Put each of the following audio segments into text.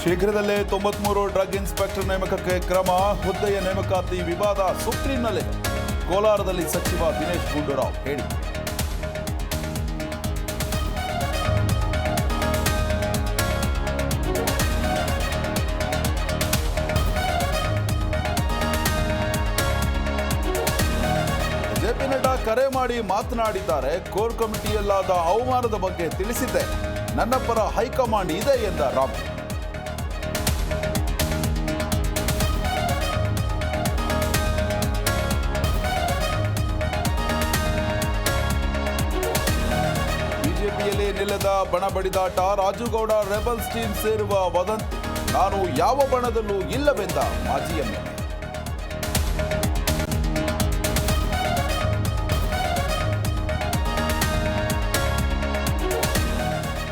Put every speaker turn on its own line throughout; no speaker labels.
ಶೀಘ್ರದಲ್ಲೇ 93 drug inspector ನೇಮಕಕ್ಕೆ ಕ್ರಮ. ಹುದ್ದೆಯ ನೇಮಕಾತಿ ವಿವಾದ ಸುಪ್ರೀಂನಲ್ಲೇ. ಕೋಲಾರದಲ್ಲಿ ಸಚಿವ ದಿನೇಶ್ ಗುಂಡೂರಾವ್ ಹೇಳಿಕೆ. ಜೆಪಿ ನಡ್ಡಾ ಕರೆ ಮಾಡಿ ಮಾತನಾಡಿದ್ದಾರೆ. ಕೋರ್ ಕಮಿಟಿಯಲ್ಲಾದ ಅವಮಾನದ ಬಗ್ಗೆ ತಿಳಿಸಿದ್ದೆ. ನನ್ನ ಪರ ಹೈಕಮಾಂಡ್ ಇದೆ ಎಂದ ರಾಮ್. ಬಿಜೆಪಿಯಲ್ಲಿ ನಿಲ್ಲದ ಬಣ ಬಡಿದಾಟ. ರಾಜುಗೌಡ ರೆಬಲ್ಸ್ ಟೀಮ್ ಸೇರುವ ವದಂತಿ. ನಾನು ಯಾವ ಬಣದಲ್ಲೂ ಇಲ್ಲವೆಂದ ಮಾಜಿ ಎಂಎಲ್ಎ.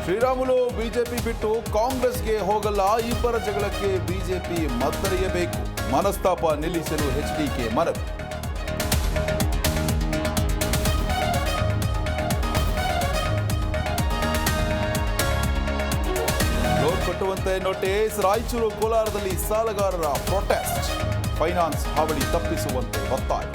ಶ್ರೀರಾಮುಲು ಬಿಜೆಪಿ ಬಿಟ್ಟು ಕಾಂಗ್ರೆಸ್ಗೆ ಹೋಗಲ್ಲ. ಇಬ್ಬರ ಜಗಳಕ್ಕೆ ಬಿಜೆಪಿ ಮದ್ದರೆಯಬೇಕು. ಮನಸ್ತಾಪ ನಿಲ್ಲಿಸಲು ಎಚ್ಡಿಕೆ ಮನವಿ. Loan ಕಟ್ಟುವಂತೆ notice. ರಾಯಚೂರು ಕೋಲಾರದಲ್ಲಿ ಸಾಲಗಾರರ ಪ್ರೊಟೆಸ್ಟ್. ಫೈನಾನ್ಸ್ ಹಾವಳಿ ತಪ್ಪಿಸುವಂತೆ ಒತ್ತಾಯ.